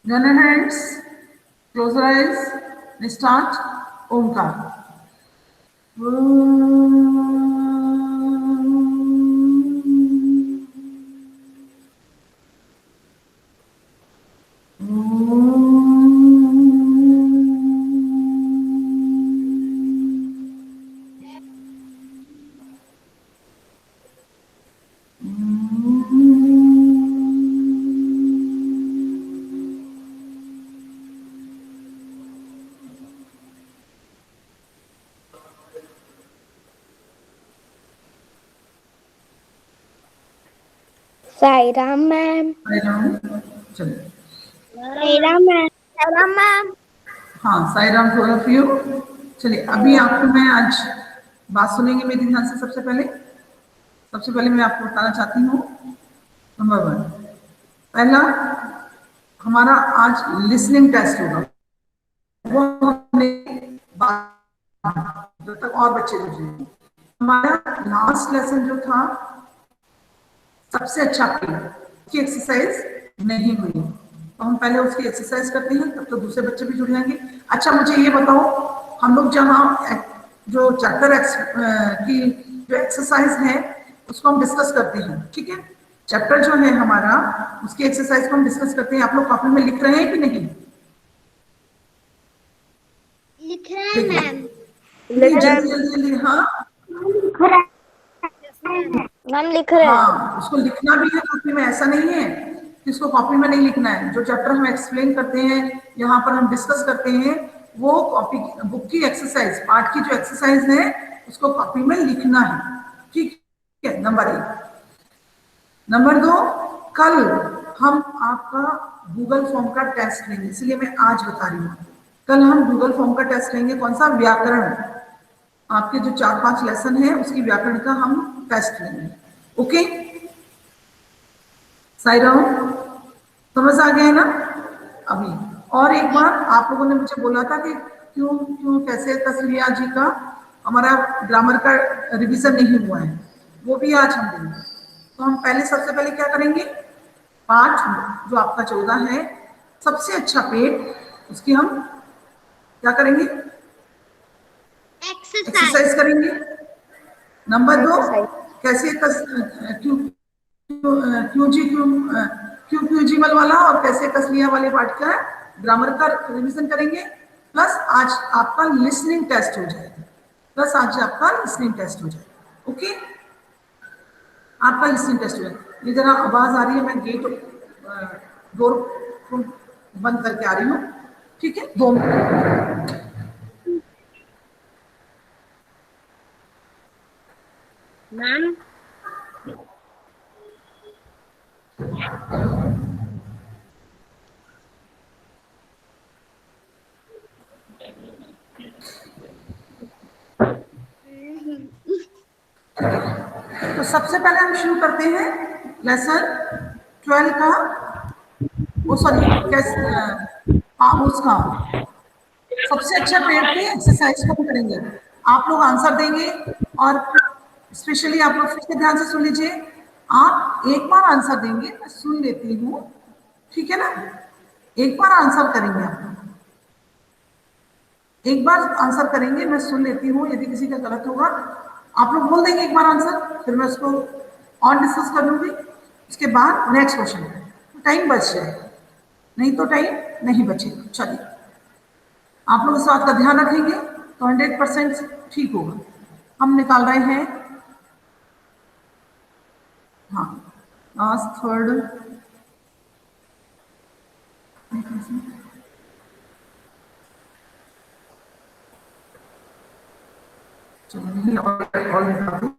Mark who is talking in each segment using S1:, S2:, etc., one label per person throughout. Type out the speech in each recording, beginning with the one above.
S1: Join your hands, close your eyes, and start Omkar.
S2: Sai Ram ma'am.
S1: चलिए,
S2: Sai Ram ma'am. Sai Ram ma'am.
S1: हाँ, Sai Ram to all of you. चलिए, अभी आपको मैं आज बात सुनेंगे मेरे ध्यान से। सबसे पहले मैं आपको बताना चाहती हूँ, नंबर वन, पहला हमारा आज लिसनिंग टेस्ट होगा। वो हमने जब तक और बच्चे जुड़े, हमारा लास्ट लेसन जो था सबसे अच्छा पेड़ की एक्सरसाइज नहीं हुई, तो हम पहले उसकी एक्सरसाइज करते हैं, तब तो दूसरे बच्चे भी जुड़ जाएंगे। अच्छा, मुझे ये बताओ, हम लोग जहाँ जो चैप्टर की जो एक्सरसाइज है उसको हम डिस्कस करते हैं, ठीक है? चैप्टर जो है हमारा, उसकी एक्सरसाइज को हम डिस्कस करते हैं। आप लोग कॉपी में लिख रहे हैं कि नहीं?
S2: लिख रहे हैं मैम।
S1: जल्दी जल्दी जल्दी, हाँ
S2: मैम लिख रहे हैं।
S1: हाँ, उसको लिखना भी है कॉपी में। ऐसा नहीं है कि उसको कॉपी में नहीं लिखना है। जो चैप्टर हम एक्सप्लेन करते हैं, यहाँ पर हम डिस्कस करते हैं, वो कॉपी बुक की एक्सरसाइज, पाठ की जो एक्सरसाइज है, उसको कॉपी में लिखना है, ठीक है? नंबर एक। नंबर दो, कल हम आपका गूगल फॉर्म का टेस्ट लेंगे, इसलिए मैं आज बता रही हूँ। कल हम गूगल फॉर्म का टेस्ट लेंगे। कौन सा? व्याकरण। आपके जो 4-5 लेसन है उसकी व्याकरण का हम टेस्ट लेंगे। ओके, साई राम, समझ आ गया है ना? अभी और एक बार, आप लोगों ने मुझे बोला था कि क्यों क्यों कैसे तस्लिया जी का हमारा ग्रामर का रिवीजन नहीं हुआ है, वो भी आज हम देंगे। तो हम पहले, सबसे पहले क्या करेंगे? पाठ जो आपका 14 है, सबसे अच्छा पेट, उसकी हम क्या करेंगे? एक्सरसाइज करेंगे। नंबर दो,
S2: एक्सरसाइज।
S1: कैसे क्यों क्यों जी क्यों जीवल वाला और कैसे तस्लिया वाले पार्ट का ग्रामर का रिवीजन करेंगे। प्लस आज आपका लिसनिंग टेस्ट हो जाएगा। ओके, आपका लिसनिंग टेस्ट हो जाएगा। ये जरा आवाज आ रही है, मैं गेट डोर बंद करके आ रही हूँ, ठीक है? 2 मिनट।
S2: मैम
S1: तो सबसे पहले हम शुरू करते हैं लेसन 12 का। वो सॉरी, उसका सबसे अच्छा पेड़ की एक्सरसाइज को हम करेंगे। आप लोग आंसर देंगे, और स्पेशली आप लोग फिर से ध्यान से सुन लीजिए। आप एक बार आंसर देंगे, मैं सुन लेती हूँ, ठीक है ना? एक बार आंसर करेंगे आप लोग, एक बार आंसर करेंगे, मैं सुन लेती हूँ। यदि किसी का गलत होगा, आप लोग बोल देंगे एक बार आंसर, फिर मैं उसको और डिस्कस कर लूंगी। उसके बाद नेक्स्ट क्वेश्चन, टाइम बच जाए, नहीं तो टाइम नहीं बचेगा। चलिए, आप लोग इस बात का ध्यान रखेंगे तो 100% ठीक होगा। हम निकाल रहे हैं, हाँ, लास्ट थर्ड। चलिए, और निकाल दूं।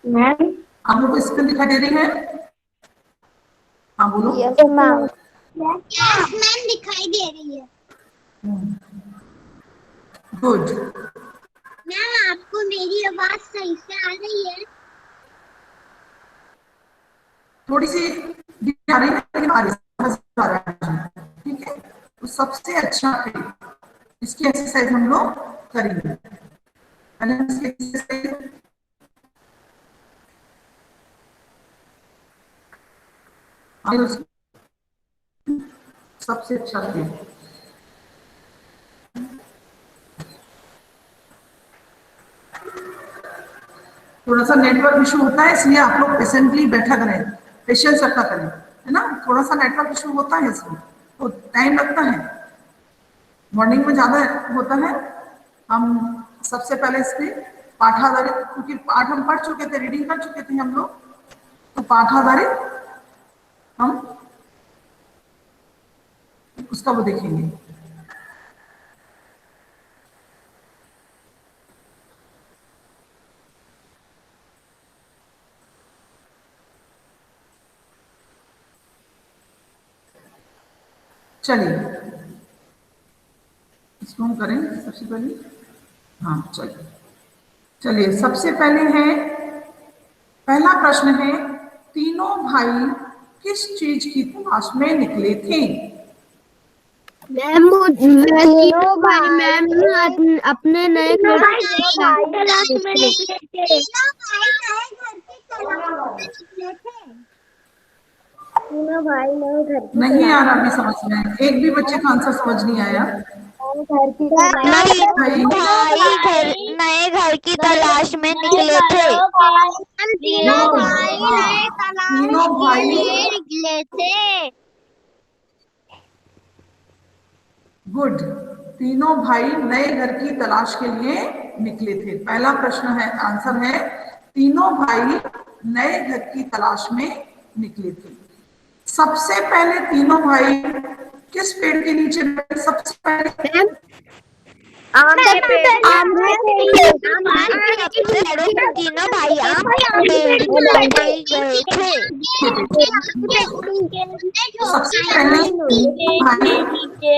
S2: मैम।
S1: आप लोग को स्क्रीन दिखाई दे रही है? हाँ बोलो।
S2: Yes ma'am. यस मैम दिखाई दे रही है।
S1: गुड।
S2: मैम आपको मेरी आवाज सही से आ रही है?
S1: थोड़ी सी आ रही है लेकिन आ रही समझ आ रहा है। ठीक है, तो सबसे अच्छा है इसकी एक्सरसाइज हम लोग करेंगे। पहले इसकी एक्सरसाइज सबसे अच्छा है। थोड़ा सा नेटवर्क इशू होता है इसलिए आप लोग पेशेंटली बैठा करें, पेशेंस रखा करें, है ना। थोड़ा सा नेटवर्क इशू होता है इसमें तो टाइम लगता है, मॉर्निंग में ज्यादा होता है। हम सबसे पहले इसके पाठ आधारित, क्योंकि पाठ हम पढ़ चुके थे, रीडिंग कर चुके थे हम लोग, तो पाठ आधारित हम उसका वो देखेंगे। चलिए इसको हम करें सबसे पहले। हाँ चलिए, चलिए सबसे पहले है, पहला प्रश्न है, तीनों भाई किस चीज की तलाश में निकले थे?
S3: मैम तीनों भाई मैम अपने नए घर
S2: तीनों भाई नए घर की
S1: नहीं आ रहा अभी समझ में, एक भी बच्चे का आंसर समझ नहीं आया।
S2: घर की
S1: भाई
S4: नए घर की तलाश में निकले थे।
S2: तीनों भाई नए
S1: तीनों भाई
S2: निकले थे।
S1: गुड, तीनों भाई नए घर की तलाश के लिए निकले थे। पहला प्रश्न है, आंसर है तीनों भाई नए घर की तलाश में निकले थे। सबसे पहले तीनों भाई किस पेड़ के नीचे बैठे? सबसे पहले
S3: आम के पेड़
S4: तीनों भाई आम के पेड़ की गए थे।
S1: सबसे पहले भाई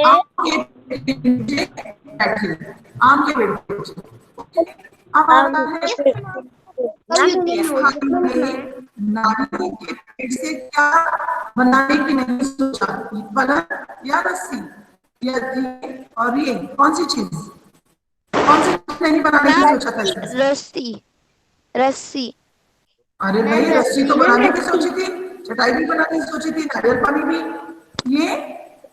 S1: आम के पेड़ के नीचे बैठे, आम के पेड़ के नीचे। अब आता है नारियल के पेड़ से क्या बनाने की नहीं सोचा? पलंग या रस्सी या ये और ये कौन सी चीज, कौन सी चीज नहीं बनाने की सोचा था?
S4: रस्सी। रस्सी।
S1: अरे भाई रस्सी तो बनाने की सोची थी, चटाई भी बनाने की सोची थी, नारियल पानी भी, ये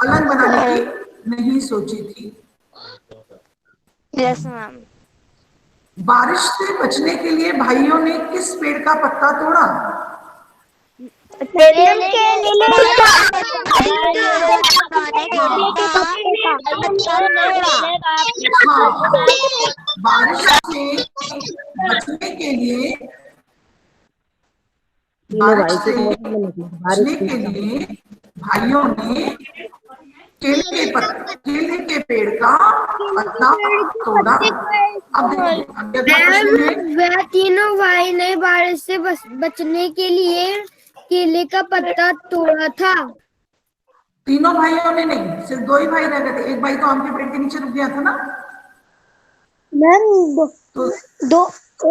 S1: पलंग बनाने की नहीं सोची थी।
S4: Yes ma'am.
S1: बारिश से बचने के लिए भाइयों ने किस पेड़ का पत्ता तोड़ा? हाँ, बारिश से बचने के लिए, बारिश से बचने के लिए भाइयों ने केले के पेड़ का पत्ता तोड़ा। अब देखिए
S3: वह तीनों भाई ने बारिश से बचने के लिए केले का पत्ता तोड़ा था।
S1: तीनों भाइयों ने नहीं, सिर्फ दो ही भाई रह गए थे। एक भाई तो आम के पेड़ के नीचे रुक गया था ना
S2: मैम।
S1: तो
S2: दो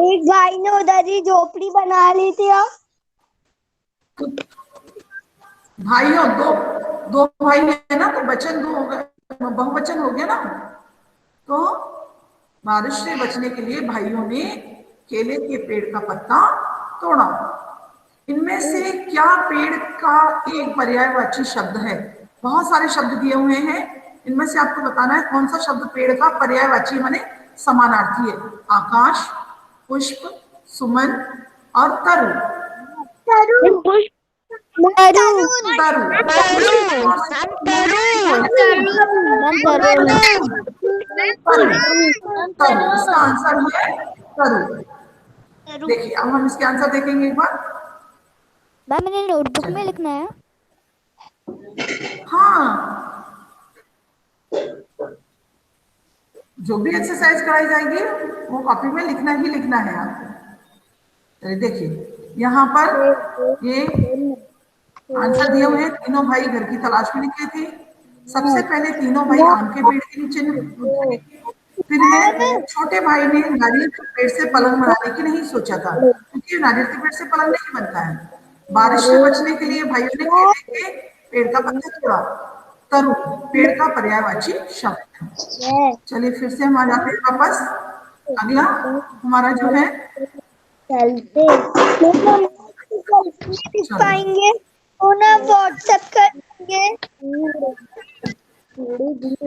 S2: एक भाई ने उधर ही झोपड़ी बना ली थी।
S1: भाइयों दो दो भाई है ना, तो वचन दो हो गए, बहुवचन हो गया ना। तो बारिश से बचने के लिए भाइयों ने केले के पेड़ का पत्ता तोड़ा। इनमें से क्या पेड़ का एक पर्यायवाची शब्द है? बहुत सारे शब्द दिए हुए हैं, इनमें से आपको बताना है कौन सा शब्द पेड़ का पर्यायवाची माने समानार्थी है। आकाश, पुष्प, सुमन और तरु। इसका आंसर है तरु। देखिए अब हम इसके आंसर देखेंगे एक बार।
S4: मैम मैंने नोटबुक में लिखना है।
S1: हाँ, जो भी एक्सरसाइज कराई जाएगी वो कॉपी में लिखना ही लिखना है आपको। देखिए यहाँ पर ये आंसर दिए हुए हैं, तीनों भाई घर की तलाश में निकले थे। सबसे पहले तीनों भाई आम के पेड़ के नीचे उतरे। फिर है छोटे भाई ने नारियल के पेड़ से पलंग बनाने की नहीं सोचा था, क्योंकि नारियल के पेड़ से पलंग नहीं बनता है। बारिश से बचने के लिए भाइयों ने केले के पेड़ का पत्ता तोड़ा। तरु पेड़ का पर्यायवाची शब्द है। चलिए फिर से हम आ जाते हैं वापस। अगला हमारा जो है,
S3: पाएंगे उन्हें व्हाट्सएप करेंगे।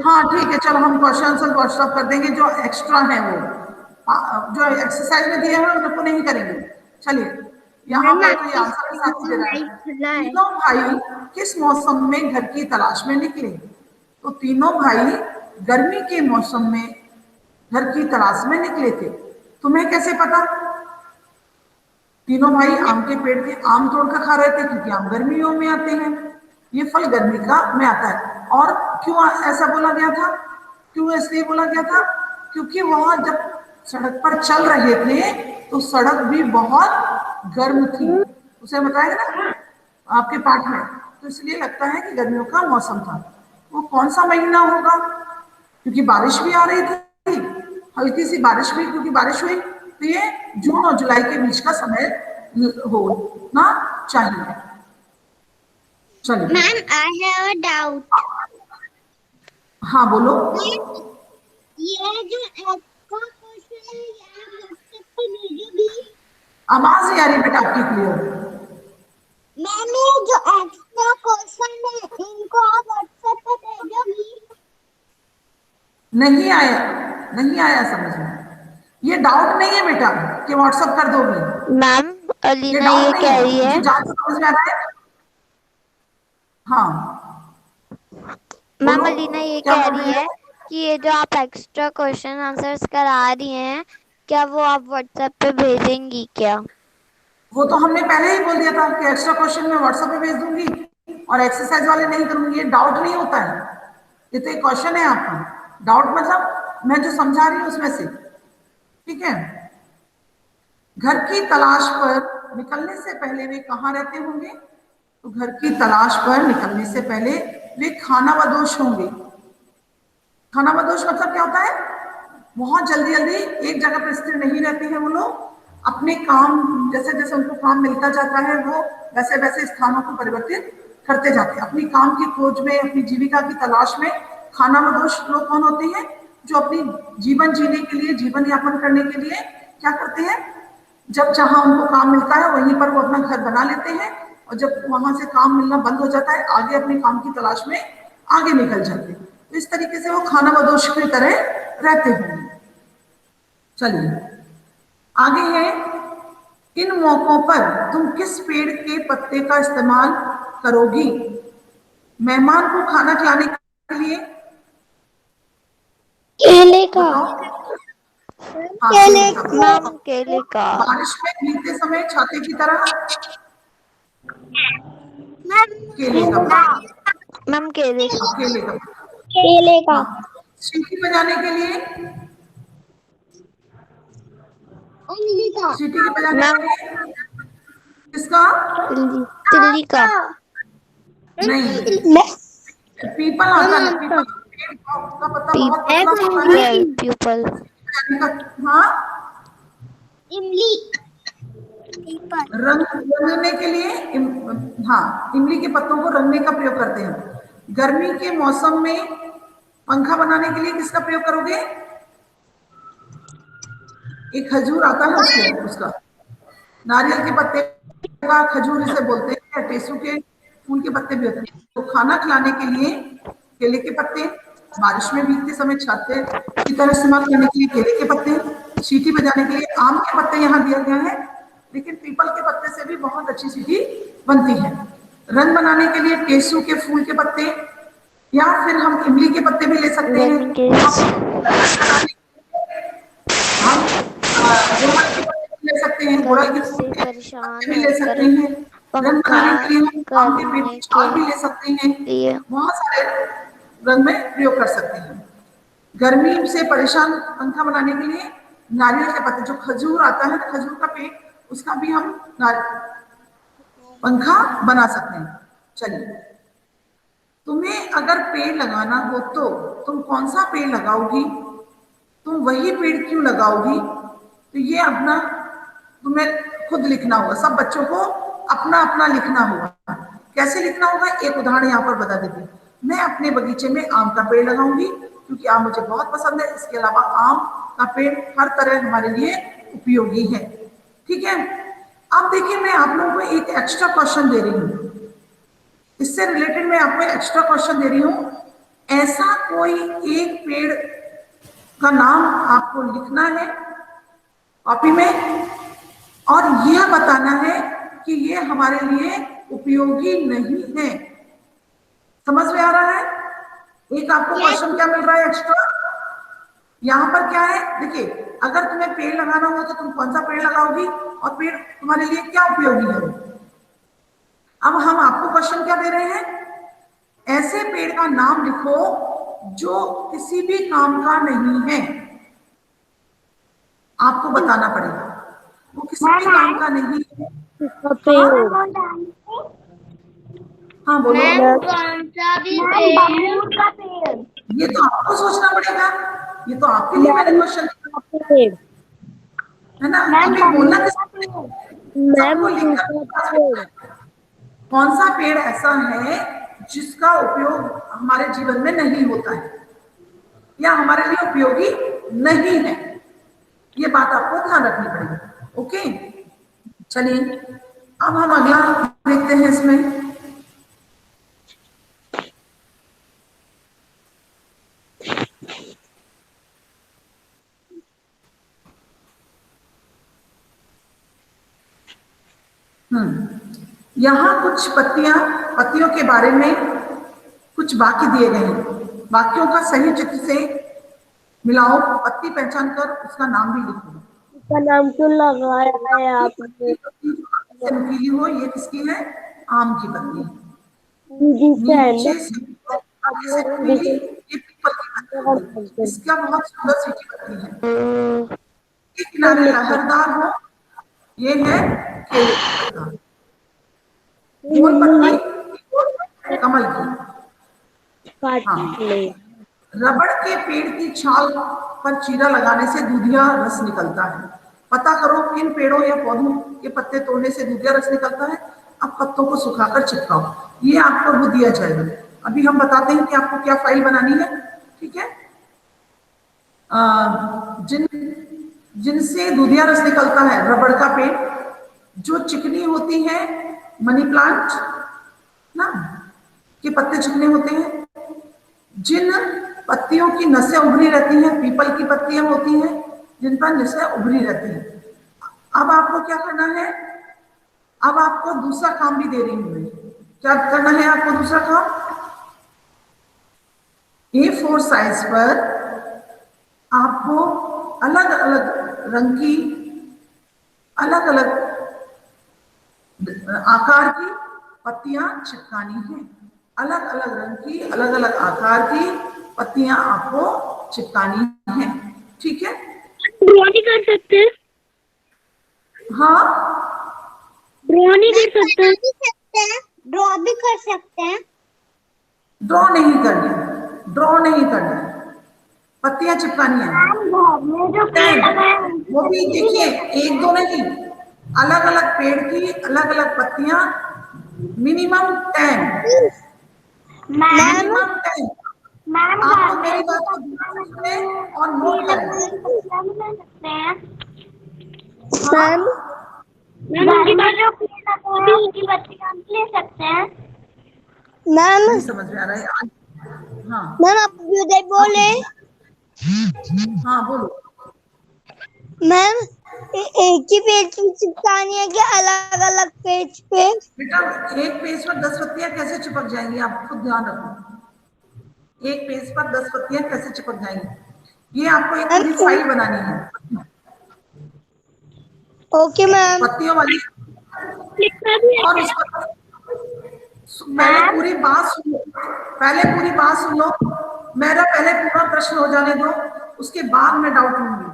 S1: हाँ ठीक है, चलो हम क्वेश्चन आंसर व्हाट्सएप कर देंगे, जो एक्स्ट्रा है वो जो एक्सरसाइज में दिए हैं उनको नहीं करेंगे। चलिए यहाँ पर तो ये आंसर के साथ ही दे रहा है। तीनों भाई किस मौसम में घर की तलाश में निकले? तो तीनों भाई गर्मी के मौसम में घर की तलाश में निकले थे। तुम्हें कैसे पता? तीनों भाई आम के पेड़ के आम तोड़कर खा रहे थे, क्योंकि आम गर्मियों में आते हैं, ये फल गर्मी का में आता है। और क्यों ऐसा बोला गया था? क्यों इसलिए बोला गया था? क्योंकि वहां जब सड़क पर चल रहे थे तो सड़क भी बहुत गर्म थी, उसे बताया ना आपके पाठ में, तो इसलिए लगता है कि गर्मियों का मौसम था। वो कौन सा महीना होगा? क्योंकि बारिश भी आ रही थी, हल्की सी बारिश भी, क्योंकि बारिश हुई, तो ये जून और जुलाई के बीच का समय होना चाहिए। चलिए
S2: ma'am I have a doubt.
S1: हाँ बोलो।
S2: ये जो आपका क्वेश्चन है ये व्हाट्सएप पे भेजोगी?
S1: आवाज नहीं आ रही बेटा आपकी क्लियर।
S2: मैम ये जो एक्स्ट्रा क्वेश्चन है इनको आप व्हाट्सएप पे भेजोगी?
S1: नहीं आया, नहीं आया समझ में। ये डाउट नहीं है बेटा कि व्हाट्सएप कर दोगी।
S4: मैम
S1: ये
S4: अलीना
S1: डाउट
S4: ये
S1: नहीं
S4: कह
S1: है,
S4: रही है,
S1: मुझे जहाँ तक समझ में आ रहा है। हाँ
S4: मैम
S1: बोलो,
S4: अलीना ये
S1: क्या
S4: कह
S1: बोल
S4: रही
S1: रही
S4: है
S1: हो?
S4: कि ये जो आप एक्स्ट्रा क्वेश्चन आंसर्स करा रही हैं, क्या वो आप व्हाट्सएप पे भेजेंगी क्या?
S1: वो तो हमने पहले ही बोल दिया था कि एक्स्ट्रा क्वेश्चन मैं व्हाट्सएप पे भेज दूंगी और एक्सरसाइज वाले नहीं करूंगी। ये डाउट नहीं होता है, ये तो एक क्वेश्चन है आपका। डाउट मतलब मैं जो समझा रही हूँ उसमें से, ठीक है। घर की तलाश पर निकलने से पहले वे कहाँ रहते होंगे? तो घर की तलाश पर निकलने से पहले वे खानाबदोश होंगे। खानाबदोश मतलब क्या होता है? बहुत जल्दी जल्दी एक जगह पर स्थिर नहीं रहते हैं वो लोग, अपने काम जैसे जैसे उनको काम मिलता जाता है वो वैसे वैसे स्थानों को परिवर्तित करते जाते हैं। अपनी काम की खोज में, अपनी जीविका की तलाश में खानाबदोश लोग कौन होते हैं? जो अपनी जीवन जीने के लिए, जीवन यापन करने के लिए क्या करते हैं? जब जहां उनको काम मिलता है वहीं पर वो अपना घर बना लेते हैं, और जब वहां से काम मिलना बंद हो जाता है आगे अपने काम की तलाश में आगे निकल जाते हैं। तो इस तरीके से वो खानाबदोश की तरह रहते होंगे। चलिए आगे है, इन मौकों पर तुम किस पेड़ के पत्ते का इस्तेमाल करोगी? मेहमान को खाना खिलाने के लिए
S3: केले का।
S1: हाँ,
S3: केले
S1: का।
S4: मैम केले का।
S1: बारिश में भीगते समय छाते की तरह केले का।
S4: मैम केले का।
S1: केले का।
S3: केले का।
S1: सीटी बजाने के लिए
S2: उंगली का।
S1: सीटी के बजाने
S4: मैम
S1: के लिए किसका?
S4: तिल्ली का।
S1: नहीं, पीपल आता है। पीपल पेड़ का पत्ता बहुत पतला होता है।
S4: पीपल।
S1: हाँ,
S2: इमली।
S1: रंग रंगने के लिए हाँ, इमली के पत्तों को रंगने का प्रयोग करते हैं। गर्मी के मौसम में पंखा बनाने के लिए किसका प्रयोग करोगे? एक खजूर आता है उसका नारियल के पत्ते का खजूर इसे बोलते हैं, टेसू के फूल के पत्ते भी होते हैं। तो खाना खिलाने के लिए केले के पत्ते, बारिश में भीगते समय छाते की तरह इस्तेमाल करने के लिए केले के पत्ते, सीटी बजाने के लिए आम के पत्ते यहाँ दिया गया है, लेकिन पीपल के पत्ते से भी बहुत अच्छी सीटी बनती है। रंग बनाने के लिए टेसू के फूल के पत्ते, या फिर हम इमली के पत्ते भी ले सकते हैं। हम गुड़हल के पत्ते भी ले सकते हैं, गुड़हल के फूल के पत्ते भी ले सकते हैं। रंग बनाने के लिए हम आम के पेड़ की छाल भी ले सकते हैं। बहुत सारे रंग में प्रयोग कर सकते हैं। गर्मी से परेशान पंखा बनाने के लिए नारियल के पत्ते, जो खजूर आता है खजूर का पेड़, उसका भी हम पंखा बना सकते हैं। चलिए, तुम्हें अगर पेड़ लगाना हो तो तुम कौन सा पेड़ लगाओगी? तुम वही पेड़ क्यों लगाओगी? तो ये अपना तुम्हें खुद लिखना होगा। सब बच्चों को अपना अपना लिखना होगा। कैसे लिखना होगा? एक उदाहरण यहाँ पर बता देती हूँ। मैं अपने बगीचे में आम का पेड़ लगाऊंगी क्योंकि आम मुझे बहुत पसंद है। इसके अलावा आम का पेड़ हर तरह हमारे लिए उपयोगी है। ठीक है, अब देखिए, मैं आप लोगों को एक एक्स्ट्रा क्वेश्चन दे रही हूँ। इससे रिलेटेड मैं आपको एक्स्ट्रा क्वेश्चन दे रही हूँ। ऐसा कोई एक पेड़ का नाम आपको लिखना है कॉपी में और यह बताना है कि ये हमारे लिए उपयोगी नहीं है। समझ में आ रहा है? एक आपको क्वेश्चन क्या मिल रहा है एक्स्ट्रा? यहाँ पर क्या है, देखिए, अगर तुम्हें पेड़ लगाना हो तो तुम कौन सा पेड़ लगाओगी और पेड़ तुम्हारे लिए क्या उपयोगी है? अब हम आपको क्वेश्चन क्या दे रहे हैं? ऐसे पेड़ का नाम लिखो जो किसी भी काम का नहीं है। आपको बताना पड़ेगा वो किसी भी काम का नहीं है। हाँ बोलो।
S3: कौन सा भी
S2: बबूल का पेड़।
S1: ये तो आपको सोचना पड़ेगा। ये तो आपके लिए मैंने क्वेश्चन है ना। अभी बोलना सबको लिखकर कौन सा पेड़ ऐसा है जिसका उपयोग हमारे जीवन में नहीं होता है या हमारे लिए उपयोगी नहीं है। ये बात आपको ध्यान रखनी पड़ेगी। ओके, चलिए अब हम अगला देखते हैं। इसमें यहाँ कुछ पत्तियों के बारे में कुछ वाक्य दिए गए हैं। वाक्यों का सही चित्र से मिलाओ, पत्ती पहचान कर उसका नाम भी लिखो।
S2: उसका नाम क्यों लगाया है आपने?
S1: नुकीली हो, ये किसकी है? आम की पत्ती।
S2: नीचे
S1: से नुकीली, ये पीपल की पत्ती है। इसका बहुत सुंदर सी पत्ती है। एक किनारे लहरदार हो, ये है केले की पत्ती। गोल पत्ती कमल की। हाँ। रबड़ के पेड़ की छाल पर चीरा लगाने से दूधिया रस निकलता है। पता करो किन पेड़ों या पौधों के पत्ते तोड़ने से दूधिया रस निकलता है। अब पत्तों को सुखाकर चिपकाओ। ये आपको वो दिया जाएगा। अभी हम बताते हैं कि आपको क्या फाइल बनानी है। ठीक है, जिनसे दूधिया रस निकलता है, रबड़ का पेड़, जो चिकनी होती है मनी प्लांट ना के पत्ते चिकने होते हैं, जिन पत्तियों की नसें उभरी रहती हैं, पीपल की पत्तियां होती हैं जिन पर नसें उभरी रहती हैं। अब आपको क्या करना है? अब आपको दूसरा काम भी दे रही हूं मैं। क्या करना है आपको दूसरा काम? A4 साइज पर आपको अलग अलग रंग की, अलग अलग आकार की पत्तियां चिपकानी है। अलग अलग रंग की, अलग अलग आकार की पत्तियां आपको चिपकानी है। ठीक है,
S2: ड्रॉ नहीं कर सकते?
S1: हाँ,
S2: ड्रॉ नहीं कर सकते? ड्रॉ भी कर सकते हैं।
S1: ड्रॉ नहीं करनी, ड्रॉ नहीं करनी, पत्तियां चिपकानी है। वो भी देखिए, एक दो नहीं, अलग अलग पेड़ की अलग अलग पत्तियां, मिनिमम 10। मिनिमम 10। आप तो मेरी बात को सुने और नोट करें।
S2: ले सकते हैं। मैम
S1: नहीं समझ में आ रहा है। हाँ
S2: मैम, आप उदय बोले।
S1: हाँ बोलो।
S2: मैम, एक ही पेज पे चिपकानी है कि अलग अलग पेज पे?
S1: बेटा, एक पेज पर 10 पत्तियां कैसे चिपक जाएंगी? आप खुद ध्यान रखो। एक पेज पर 10 पत्तियां कैसे चिपक जाएंगी? ये आपको एक पूरी फाइल बनानी है।
S2: Okay ma'am.
S1: पत्तियों वाली। और उस पर पहले पूरी बात सुनो, पहले पूरी बात सुनो। मेरा पहले पूरा प्रश्न हो जाने दो, उसके बाद मैं डाउट लूंगी।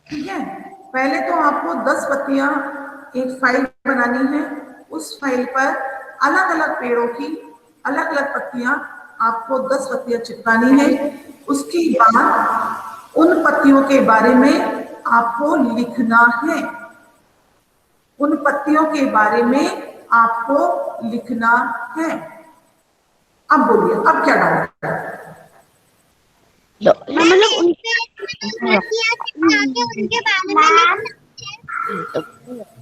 S1: ठीक है, पहले तो आपको 10 पत्तियां एक फाइल बनानी है। उस फाइल पर अलग अलग पेड़ों की अलग अलग पत्तियां, आपको 10 पत्तियां चिपकानी है। उसके बाद उन पत्तियों के बारे में आपको लिखना है। उन पत्तियों के बारे में आपको लिखना है। अब बोलिए, अब क्या डाउट है?
S2: मतलब उनके बारे में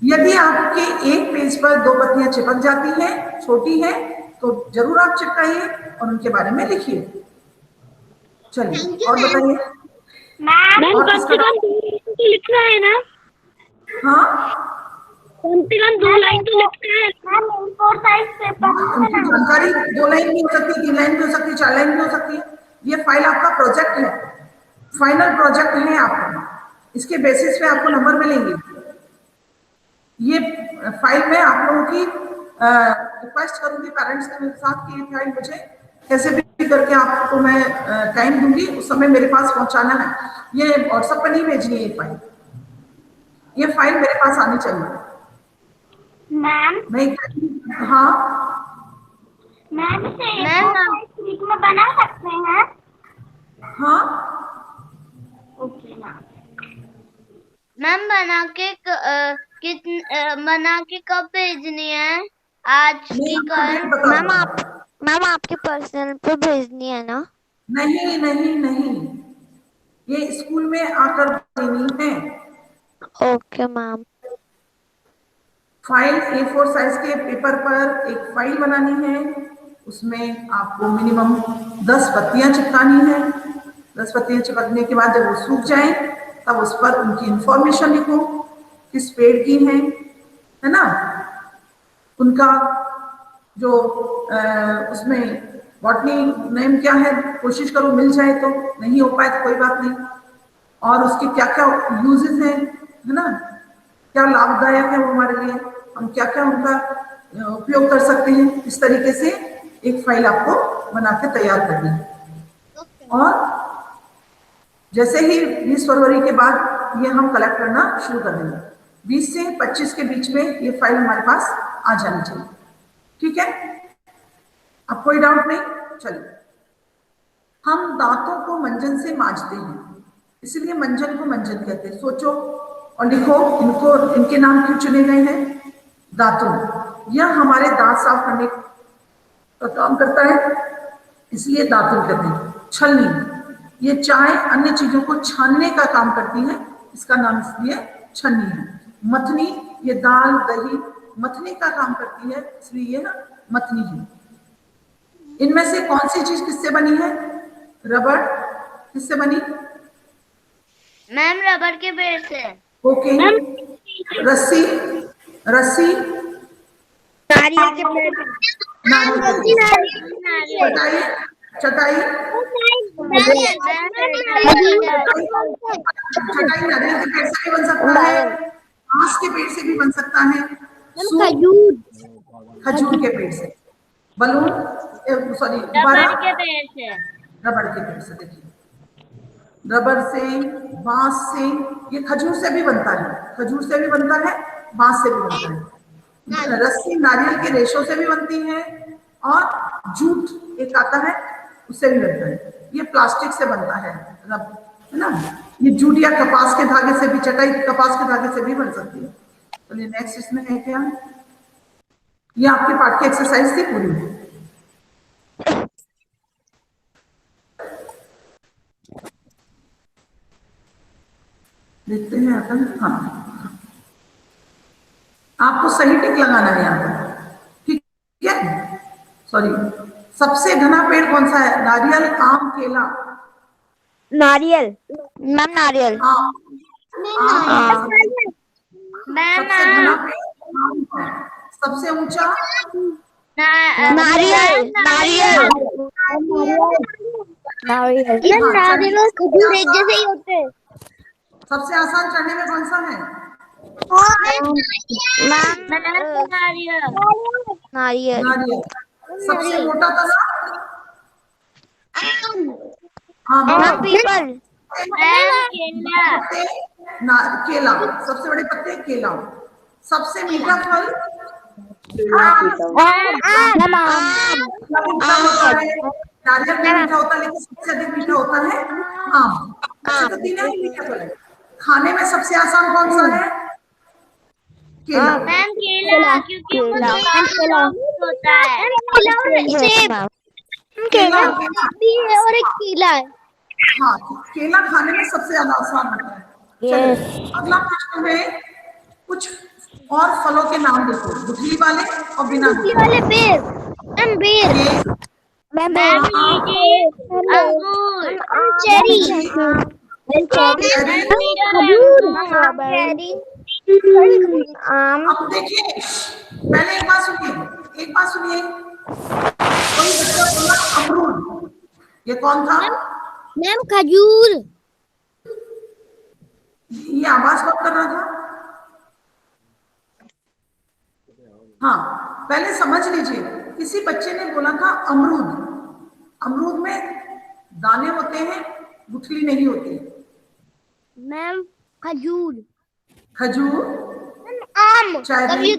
S1: यदि आपके एक पेज पर 2 पत्तियां चिपक जाती हैं, छोटी है, तो जरूर आप चिपकाइए और उनके बारे में लिखिए। चलिए और बताइए।
S2: मैम
S1: और
S2: कम
S1: किसका
S2: से कम 2 लाइन तो लिखना है ना?
S1: हाँ,
S2: कम से कम 2 लाइन तो लिखना है मैम। A4 साइज पेपर
S1: उनकी जानकारी 2 लाइन भी हो सकती है, 3 लाइन भी हो सकती है, 4 लाइन भी हो सकती है। ये फाइल आपका प्रोजेक्ट है, फाइनल प्रोजेक्ट है आपका, इसके बेसिस पे आपको नंबर मिलेंगे। ये फाइल में आप लोगों की रिक्वेस्ट करूंगी पेरेंट्स के साथ कि ये फाइल मुझे कैसे भी करके आपको मैं टाइम दूंगी, उस समय मेरे पास पहुंचाना है। ये व्हाट्सएप पर नहीं भेजनी है ये फाइल मेरे पास आनी चाहिए
S2: मैम।
S1: मैं। हाँ
S2: मैम इसे A4 शीट में बना सकते हैं?
S1: हाँ,
S2: ओके मैम।
S4: मैम बना के कब भेजनी है? आज की कल? मैम आपके पर्सनल पे भेजनी है ना?
S1: नहीं नहीं नहीं, ये स्कूल में आकर देनी है।
S4: Okay ma'am.
S1: File A4 size के पेपर पर एक फाइल बनानी है। उसमें आपको मिनिमम 10 पत्तियां चिपकानी है। 10 पत्तियां चिपकने के बाद जब वो सूख जाए तब उस पर उनकी इंफॉर्मेशन लिखो, किस पेड़ की है ना, उनका जो उसमें बॉटनी नेम क्या है, कोशिश करो मिल जाए, तो नहीं हो पाए तो कोई बात नहीं। और उसके क्या क्या यूजेस हैं, है ना, क्या लाभदायक है वो हमारे लिए, हम क्या क्या उनका उपयोग कर सकते हैं। इस तरीके से एक फाइल आपको बना के तैयार करनी है। और जैसे ही 20 फरवरी के बाद ये हम कलेक्ट करना शुरू कर देंगे। 20 से 25 के बीच में ये फाइल हमारे पास आ जानी चाहिए। ठीक है, अब कोई डाउट नहीं? चलिए, हम दांतों को मंजन से मांजते हैं, इसलिए मंजन को मंजन कहते हैं। सोचो और लिखो, इनके नाम क्यों चुने गए हैं? दांतों, यह हमारे दांत साफ करने का काम करता है, इसलिए दांतों कहते हैं। छलनी, ये चाय अन्य चीजों को छानने का काम करती है, इसका नाम इसलिए छन्नी है। मथनी, ये दाल दही मथने का काम करती है, इसलिए ये मथनी है। इनमें से कौन सी चीज किससे बनी है? रबड़ किससे बनी?
S4: मैम रबर के पेड़ से।
S1: ओके। रस्सी, रस्सी
S2: नारियल के पेड़ से।
S1: चटाई, चटाई चटाई नारियल के पेड़ से भी बन सकता है, बांस के पेड़ से भी बन सकता है, खजूर के पेड़ से। बलून, सॉरी,
S4: रबर के पेड़ से।
S1: रबड़ के पेड़ से। देखिए, रबर से, बांस से, ये खजूर से भी बनता है, खजूर से भी बनता है, बांस से भी बनता है। रस्सी नारियल के रेशों से भी बनती है, और जूट एक आता है उससे भी बनता है। ये प्लास्टिक से बनता है ना, ये जूट या कपास के धागे से भी, चटाई कपास के धागे से भी बन सकती है। चलिए नेक्स्ट इसमें है क्या? ये आपके पार्ट की एक्सरसाइज थी पूरी। देखते हैं अपन। हाँ, आपको सही टिक लगाना है यहाँ पर, ठीक है? सॉरी, सबसे घना पेड़ कौन सा है? नारियल, आम, केला?
S2: नारियल।
S4: मैम नारियल।
S1: सबसे घना पेड़ आम है, सबसे ऊंचा
S4: नारियल। नारियल।
S2: नारियल और खजूर एक जैसे ही होते हैं।
S1: सबसे आसान चढ़ने में कौन सा है?
S4: नारियल। नारियल।
S1: नारियल। सबसे मोटा तना? हाँ,
S4: पीपल।
S1: केला। सबसे बड़े पत्ते केला। सबसे मीठा फल? क्या मीठा होता है? नारियल भी मीठा होता है, लेकिन सबसे अधिक मीठा होता है आम। अच्छा, तो तीनों ही मीठे फल है। खाने में सबसे आसान कौन सा है? केला।
S4: मैम केला, क्योंकि वो सॉफ्ट होता है।
S1: केला
S3: भी है और एक केला है।
S1: हाँ, केला खाने में सबसे ज्यादा आसान होता है। चलिए, अगला प्रश्न है, कुछ और फलों के नाम देखो, गुठली वाले और बिना गुठली
S3: वाले बेर। मैम बेर।
S4: मैम लीची, अंगूर,
S3: चेरी।
S1: अब देखिए, पहले एक बात सुनिए, कोई बच्चा बोला अमरूद, ये कौन था?
S3: मैम खजूर।
S1: ये आवाज कौन कर रहा था? हाँ, पहले समझ लीजिए, किसी बच्चे ने बोला था अमरूद। अमरूद में दाने होते हैं, गुठली नहीं होती।
S3: मैम खजूर।
S1: खजूर,
S3: आम।
S1: चेरी,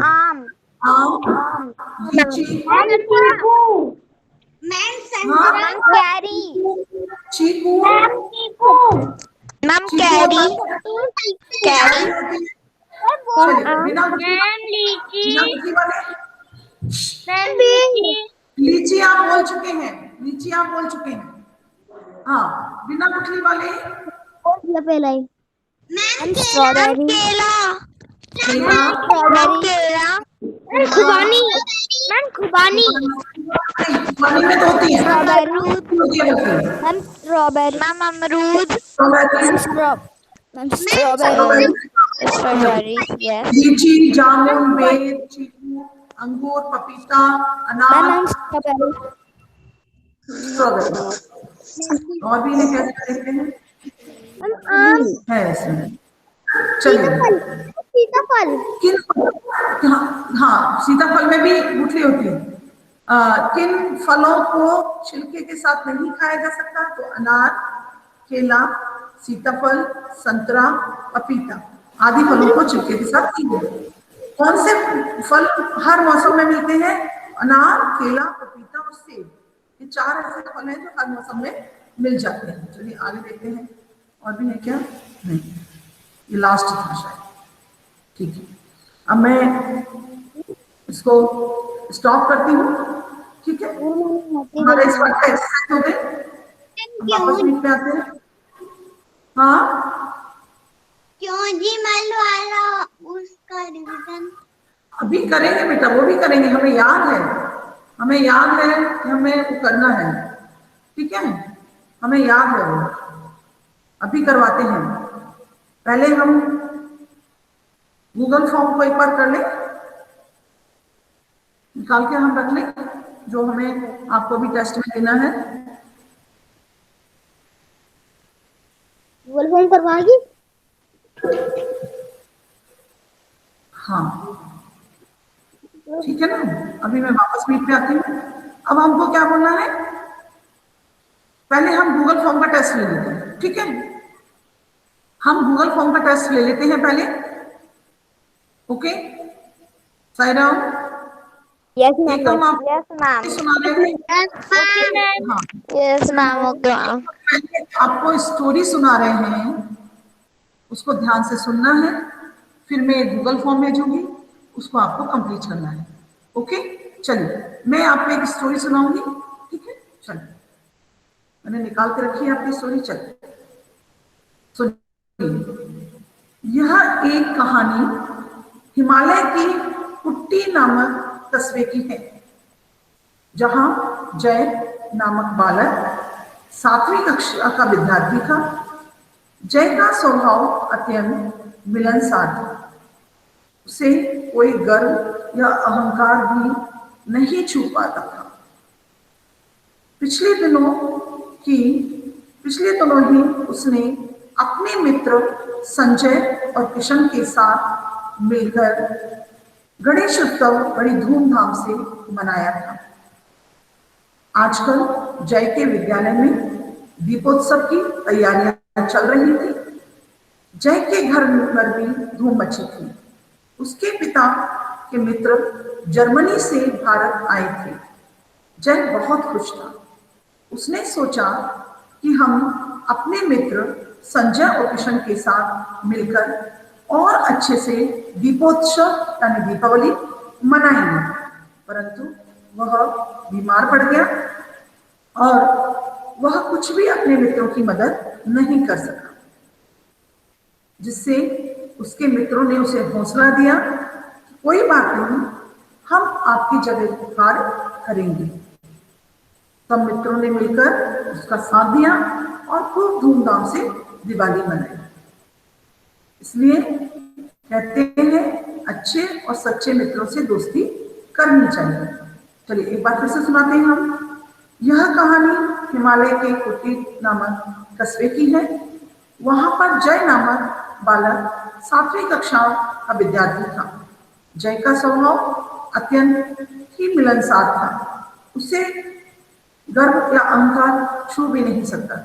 S3: आम।
S1: आम, लीची,
S2: मैम
S1: हाँ,
S3: कैरी।
S1: चीकू,
S4: मैम
S1: कैरी
S4: कैरी,
S1: चलिए, बिना गुठली
S4: मैम लीची,
S1: वाले
S4: मैम लीची,
S1: लीची आप बोल चुके हैं, हाँ, बिना गुठली वाले
S3: पहला ही।
S2: स्ट्रॉबेरी।
S1: केला,
S4: केला,
S3: खुबानी। मैम खुबानी।
S1: पानी में तो होती है।
S3: Ma'am strawberry.
S4: मैम अमरूद, स्ट्रॉबेरी, यस।
S1: लीची, जामुन, बेर, चीकू, अंगूर, पपीता, अनार, स्ट्रॉबेरी। और भी इन्हें कैसे कहते हैं?
S3: आम।
S1: है इसमें। चलिए,
S3: सीताफल।
S1: किन, हाँ, सीताफल में भी गुठली होती है। किन फलों को छिलके के साथ नहीं खाया जा सकता? तो अनार, केला, सीताफल, संतरा, पपीता आदि फलों को छिलके के साथ नहीं खाया। कौन से फल हर मौसम में मिलते हैं? अनार, केला, पपीता और सेब। ये चार ऐसे फल हैं जो हर मौसम में मिल जाते हैं। चलिए आगे देखते हैं, और भी है क्या? नहीं, ये लास्ट था शायद। ठीक है, अब मैं इसको स्टॉप करती हूँ। ठीक है, हमारे इस बात का एक्सरसाइज हो गए, वापस मीट पे आते हैं। हाँ,
S2: क्यों जी मान लो उसका रिवीजन
S1: अभी करेंगे बेटा, वो भी करेंगे, हमें याद है कि हमें वो करना है। ठीक है, हमें याद है, वो अभी करवाते हैं। पहले हम गूगल फॉर्म को एक बार कर लें, निकाल के हम रख लें, जो हमें आपको भी टेस्ट में देना है।
S3: गूगल फॉर्म करवाएगी?
S1: हाँ, ठीक है ना, अभी मैं वापस मीट पे आती हूँ। अब हमको क्या बोलना है? पहले हम गूगल फॉर्म का टेस्ट ले लेते हैं। ठीक है, हम गूगल फॉर्म का टेस्ट ले लेते हैं पहले। ओके, साईराम।
S3: यस
S1: एकदम आप सुना रहे हैं। हाँ,
S4: यस मैम, ओके मैम।
S1: आपको स्टोरी सुना रहे हैं, उसको ध्यान से सुनना है, फिर मैं गूगल फॉर्म भेजूंगी, उसको आपको कंप्लीट करना है। ओके, चलिए, मैं आपको एक स्टोरी सुनाऊंगी। ठीक है, चलिए, मैंने निकाल के रखी है आपकी स्टोरी। चलिए सुनिए, यह एक कहानी हिमालय की कुट्टी नामक कस्बे की है, जहां जय नामक बालक 7वीं कक्षा का विद्यार्थी था। जय का स्वभाव अत्यंत मिलनसार था, उसे कोई गर्व या अहंकार भी नहीं छू पाता था। पिछले दिनों ही उसने अपने मित्र संजय और किशन के साथ मिलकर गणेश उत्सव बड़ी धूमधाम से मनाया था। आजकल जय के विद्यालय में दीपोत्सव की तैयारियां चल रही थी। जय के घर पर भी धूम मची थी। उसके पिता के मित्र जर्मनी से भारत आए थे। जय बहुत खुश था। उसने सोचा कि हम अपने मित्र संजय और किशन के साथ मिलकर और अच्छे से दीपोत्सव यानी दीपावली मनाएंगे। परंतु वह बीमार पड़ गया और वह कुछ भी अपने मित्रों की मदद नहीं कर सका, जिससे उसके मित्रों ने उसे हौसला दिया, कोई बात नहीं, हम आपकी जगह कार्य करेंगे। सब मित्रों ने मिलकर उसका साथ दिया और खूब धूमधाम से दिवाली मनाई। इसलिए कहते हैं अच्छे और सच्चे मित्रों से दोस्ती करनी चाहिए। चलिए एक बार फिर से सुनाते हैं हम। यह कहानी हिमालय के कुटी नामक कस्बे की है। वहां पर जय नामक बालक 7वीं कक्षा का विद्यार्थी था। जय का स्वभाव अत्यंत ही मिलनसार था। उसे गर्व या अहंकार छू भी नहीं सकता।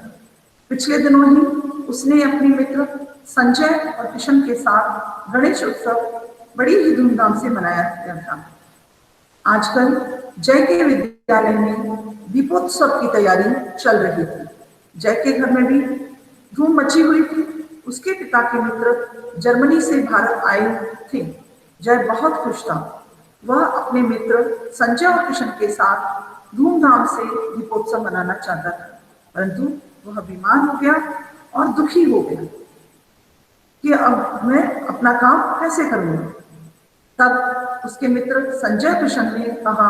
S1: पिछले दिनों ही उसने अपने मित्र संजय और किशन के साथ गणेश उत्सव बड़ी ही धूमधाम से मनाया गया था। आजकल जय के विद्यालय में दीपोत्सव की तैयारी चल रही थी। जय के घर में भी धूम मची हुई थी। उसके पिता के मित्र जर्मनी से भारत आए थे। जय बहुत खुश था। वह अपने मित्र संजय और किशन के साथ धूमधाम से दीपोत्सव मनाना चाहता था, परंतु वह बीमार हो गया और दुखी हो गया कि अब मैं अपना काम कैसे करूंगा। तब उसके मित्र संजय किशन ने कहा,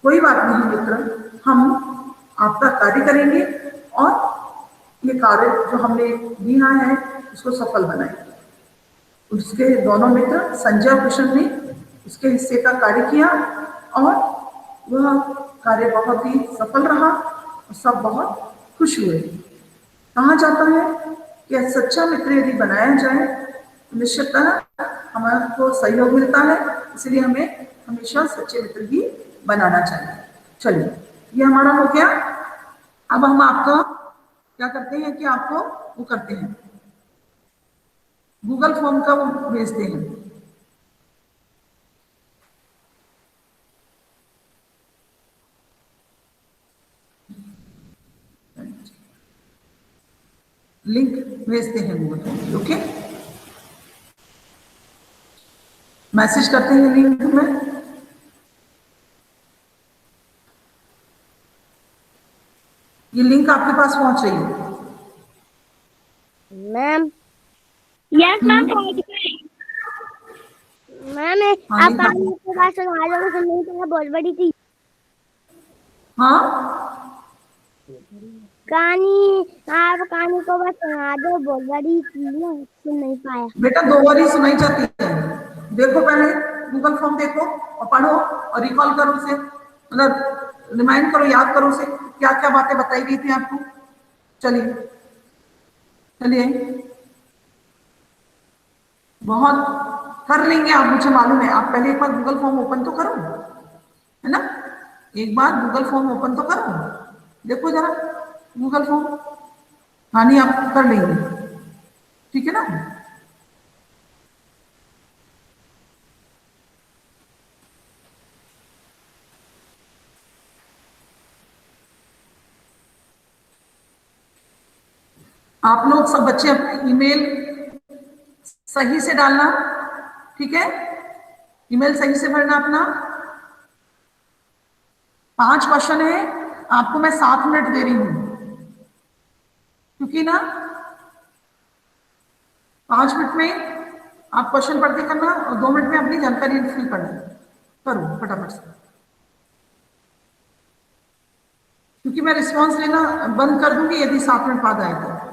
S1: कोई बात नहीं मित्र, हम आपका कार्य करेंगे और ये कार्य जो हमने दिया है उसको सफल बनाएंगे। उसके दोनों मित्र संजय और किशन ने उसके हिस्से का कार्य किया और वह कार्य बहुत ही सफल रहा और सब बहुत खुश हुए। कहा जाता है कि सच्चा मित्र यदि बनाया जाए तो निश्चिततः हमको सहयोग मिलता है, इसलिए हमें हमेशा सच्चे मित्र ही बनाना चाहिए। चलिए ये हमारा हो गया। अब हम आपको क्या करते हैं कि आपको वो करते हैं, गूगल फॉर्म का वो भेजते हैं। लिंक भेजते हैं गूगल फॉर्म की। ओके, मैसेज करते हैं लिंक में। ये लिंक आपके पास पहुंच रही है
S3: मैम।
S2: यस मैम पहुंच गई।
S3: मैम
S1: हाँ
S3: आप
S1: लिंक
S3: कहानी के बाद सुना दो, मुझे नहीं पता, बहुत बड़ी थी
S1: हाँ
S3: कहानी। आप कहानी को बस सुना दो, बहुत बड़ी थी ना, सुन नहीं पाया।
S1: बेटा 2 बार ही सुनाई जाती है। देखो पहले गूगल फॉर्म देखो और पढ़ो और रिकॉल करो उसे, मतलब रिमाइंड करो, याद करो उसे क्या क्या बातें बताई गई थी आपको। चलिए चलिए, बहुत कर लेंगे आप, मुझे मालूम है। आप पहले एक बार गूगल फॉर्म ओपन तो करो, है ना, एक बार गूगल फॉर्म ओपन तो करो, देखो जरा गूगल फॉर्म। कहानी आप कर लेंगे, ठीक है ना। आप लोग सब बच्चे अपने ईमेल सही से डालना, ठीक है, ईमेल सही से भरना अपना। 5 क्वेश्चन है, आपको मैं 7 मिनट दे रही हूं, क्योंकि ना 5 मिनट में आप क्वेश्चन पढ़ के करना और 2 मिनट में अपनी जानकारी फिल करना। करो फटाफट से, क्योंकि मैं रिस्पॉन्स लेना बंद कर दूंगी यदि 7 मिनट बाद आए तो।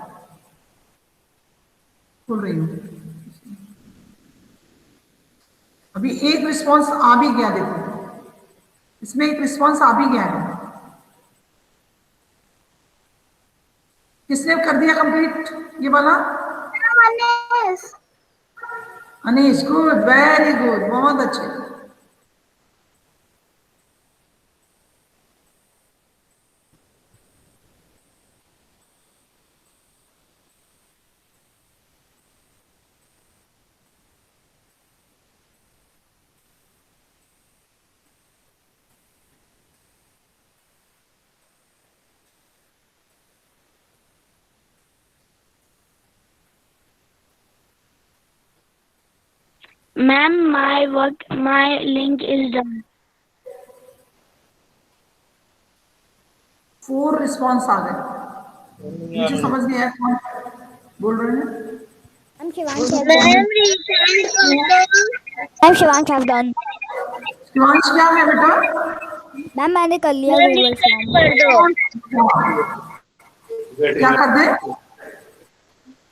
S1: खोल रही हूँ, अभी एक रिस्पॉन्स आ भी गया, देखो इसमें एक रिस्पॉन्स आ भी गया है। किसने कर दिया कंप्लीट ये वाला? अनीश, गुड, वेरी गुड, बहुत अच्छे।
S3: Ma'am my link is done.
S1: 4 response आ गए। मुझे समझ नहीं आया कौन बोल रहे हैं।
S2: Ma'am Shivansh have
S4: ma'am resend कर दो।
S2: Ma'am Shivansh have done.
S1: Shivansh क्या है बेटा?
S2: मैम मैंने कर लिया
S4: मैम
S2: गूगल
S4: रिसेंड
S2: फॉर्म।
S4: कर दो।
S1: क्या कर दे?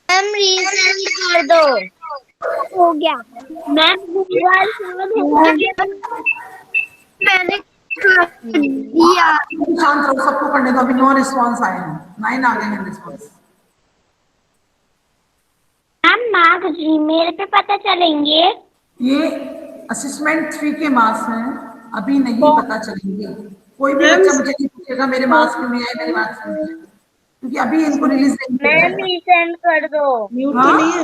S4: मैम रिसेंड कर दो।
S2: हो गया।
S4: मैम गूगल फॉर्म
S3: मैंने कर दिया।
S1: शांत रहो, सबको करने दो। अभी 9 रिस्पॉन्स आए हैं, 9 आ गए हैं रिस्पॉन्स।
S3: मैम मार्क्स जीमेल पे पता चलेंगे।
S1: ये असेसमेंट 3 के मार्क्स हैं, अभी नहीं पता चलेंगे। कोई भी बच्चा मुझे नहीं पूछेगा मेरे मार्क्स क्यों नहीं आए, मेरे मार्क्स क्यों नहीं आए, क्योंकि अभी इनको रिलीज नहीं किया
S4: मैम
S1: जाएगा।
S4: रिसेंड कर दो।
S5: म्यूट तो
S1: हाँ?
S5: नहीं है।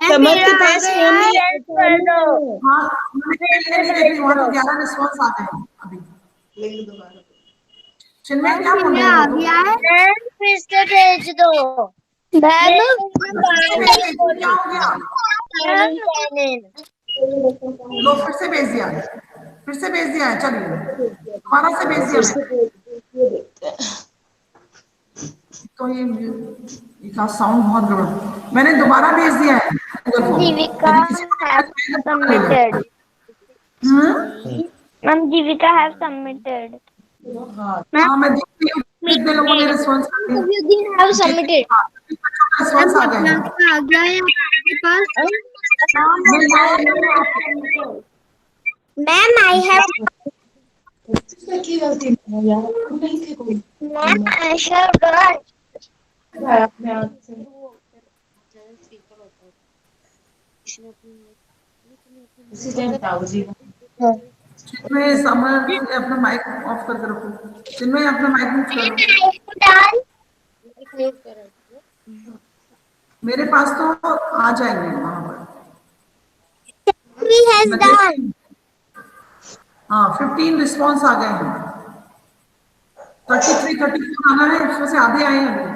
S5: समर के पास फोन नहीं है।
S4: रिसेंड कर दो।
S1: हाँ, मैं नहीं देख रही, वहां तो 11 रिस्पॉन्स आ गए हैं अभी।
S5: लिंक दोबारा।
S1: चिन्मय क्या बोल रहे
S3: आ
S1: हो?
S3: गया है।
S4: मैम फिर से भेज दो।
S3: मैम
S1: क्या हो गया? लो फिर से भेज दिया, फिर से भेज दिया है। चलिए दोबारा से भेज दिया मैंने। तो ये का साउंड बहुत गड़बड़, मैंने दोबारा भेज दिया है गूगल फॉर्म।
S4: जीविका
S1: यदि किसी को
S4: have submitted. Ma'am Jeevika have submitted.
S1: हाँ मैं देख रही हूँ कितने लोगों ने रिस्पॉन्स कर दिया।
S4: Sabyuddin have submitted.
S1: रिस्पॉन्स आ गए हैं।
S3: आ गया है आपके पास।
S2: मैम आई हैव
S5: की गलती नहीं है यार, नहीं थे कोई।
S4: Ma'am I have done.
S5: अपने आप से उसी टाइम ताऊ जी
S1: चिन्मय समर से अपना माइक ऑफ करके रखो। चिन्मय अपना माइक म्यूट करो। मेरे पास तो आ जाएंगे वहां पर।
S2: he has
S1: मैं
S2: done.
S1: देखती हूँ। हाँ 15 रिस्पॉन्स आ गए हैं। 33 34 आना है, उसमें से आधे आए हैं अभी।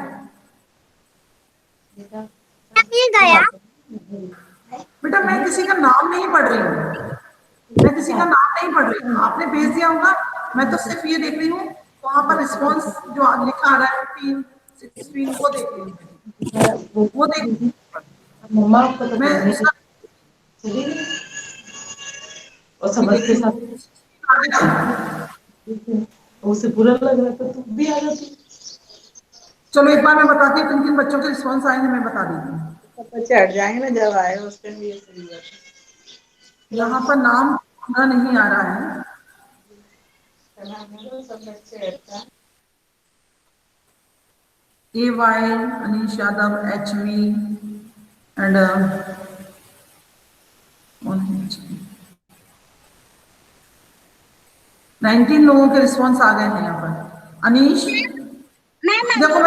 S2: ये गया।
S1: बेटा मैं किसी का नाम नहीं पढ़ रही हूँ, मैं किसी का नाम नहीं पढ़ रही हूँ। आपने भेज दिया होगा, मैं तो सिर्फ ये देख रही हूँ वहां पर रिस्पॉन्स जो लिखा आ रहा है 15 16 वो देख रही हूँ, वो देख रही हूँ।
S5: मम्मा को तो
S1: मैं उसका
S5: चली गई और समझ के साथ उसे बुरा लग रहा था, तू भी आ जाती।
S1: चलो एक बार मैं बताती हूँ किन किन बच्चों के रिस्पॉन्स आए हैं, मैं बता देती हूँ।
S5: पता चढ़ जाएंगे ना जब आए उस टाइम भी ये सही बात है।
S1: यहाँ पर नाम पूरा नहीं आ रहा है।
S5: सब बच्चे अच्छा
S1: AY Anish Yadav HV and 19 लोगों के रिस्पॉन्स आ गए हैं यहाँ पर। अनीश देखो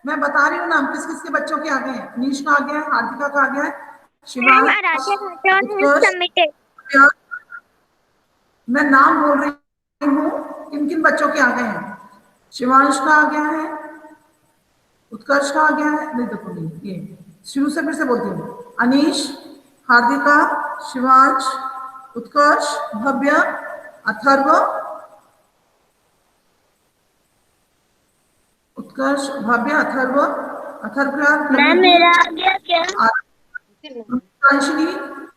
S1: मैं बता रही हूँ नाम किस किस के बच्चों के आ गए हैं। अनीश का आ गया है, हार्दिका का आ गया है, शिवांश, उत्कर्ष, मैं नाम बोल रही हूँ किन किन बच्चों के आ गए हैं। शिवांश का आ गया है, उत्कर्ष का आ गया है, नहीं देखो नहीं ये शुरू से फिर से बोलती हूँ। अनीश, हार्दिका, शिवांश, उत्कर्ष, भव्य, अथर्व, उत्कर्ष, भव्य, अथर्व,
S4: मैम मेरा आ गया क्या?
S1: अंशनी,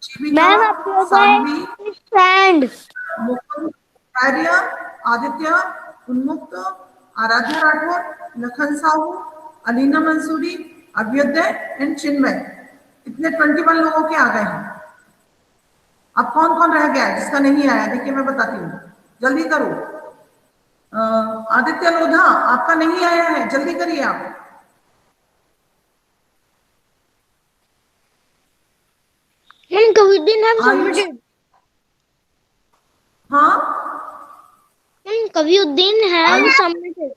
S1: जीविका,
S2: मैम आपको
S1: सानवी,
S2: स्टैंड।
S1: मुकुंद, आर्य, आदित्य, उन्मुक्त, आराध्या राठौर, लखन साहू, अलीना मंसूरी, अभ्युदय एंड चिन्मय। इतने 21 लोगों के आ गए हैं। अब कौन कौन रह गया है जिसका नहीं आया? देखिए मैं बताती हूँ, जल्दी करो। आदित्य लोधा आपका नहीं आया है, जल्दी करिए आप।
S2: Ma'am Kaviuddin have
S1: Ayush,
S2: submitted.
S1: हाँ
S2: ma'am Kaviuddin have
S1: Ayush,
S2: submitted.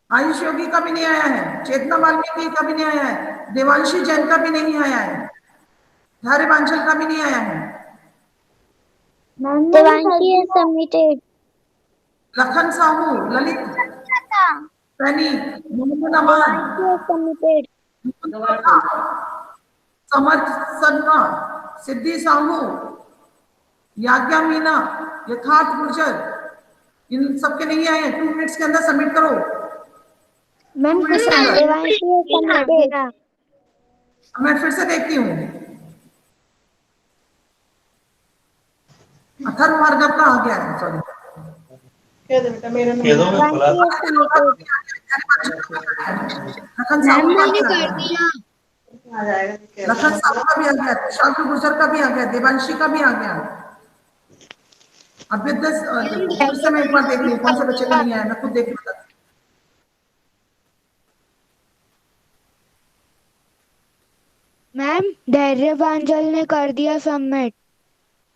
S1: Ayush Yogi का भी नहीं आया है, चेतना वाल्मीकि का भी नहीं आया है, देवांशी जैन का भी नहीं आया है, धारे बांचल का भी नहीं आया है,
S2: Devanshi have submitted.
S1: Lakhan Sahu, Lalit, Saini, Mohammad Aman,
S2: submitted.
S1: Mukund Verma, Samarth Sanna, Siddhi Sahu, Yagya Meena, Yatharth Gurjar, इन सबके नहीं आए हैं। 2 मिनट्स के अंदर सबमिट करो।
S3: मैम
S1: 2 मिनट्स के अंदर।
S3: देवांशी सबमिटेड।
S1: मैं फिर से देखती हूँ। अथर्व भार्गव का आ गया है, सॉरी।
S5: कह दो बेटा, मेरा
S6: कह दो, मैं खुला था।
S1: लखन साहू का भी आ
S3: कर
S1: गया,
S3: दिया।
S5: आ जाएगा।
S1: लखन साहू का भी आ गया, शांति गुर्जर का भी आ गया, देवांशी का भी आ गया। अब फिर से मैं एक बार देख लूं कौन से बच्चे का नहीं आया, मैं खुद देख लूं।
S3: मैम धैर्य बांझल ने कर दिया सबमिट।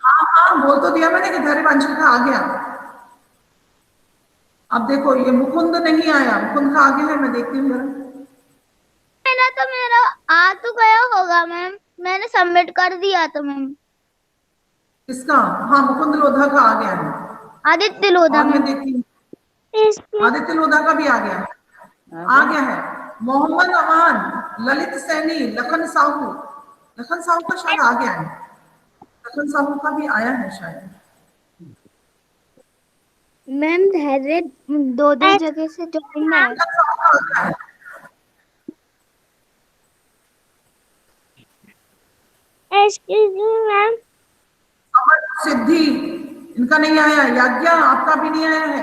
S1: हाँ हाँ, बोल तो दिया मैंने कि धैर्यवांशी का आ गया। अब देखो ये मुकुंद नहीं आया, मुकुंद का आगे है, मैं देखती हूँ जरा।
S4: मेरा आ तो गया होगा मैम, मैंने सबमिट कर दिया तो मैम।
S1: किसका? हाँ, मुकुंद लोधा का आ गया है।
S4: आदित्य लोधा
S1: और मैं
S4: मैम।
S1: देखती हूँ आदित्य लोधा का भी आ गया है। आ गया है मोहम्मद अमान, ललित सैनी, लखन साहू। लखन साहू का शायद आ गया है, लखन साहू का भी आया है शायद।
S3: मैम धैर्य 2 जगह से ज्वाइन है।
S1: लखन साहू का आ गया है।
S2: एक्सक्यूज मी मैम,
S1: समर्थ सिद्धि इनका नहीं आया। याज्ञा आपका भी नहीं आया है।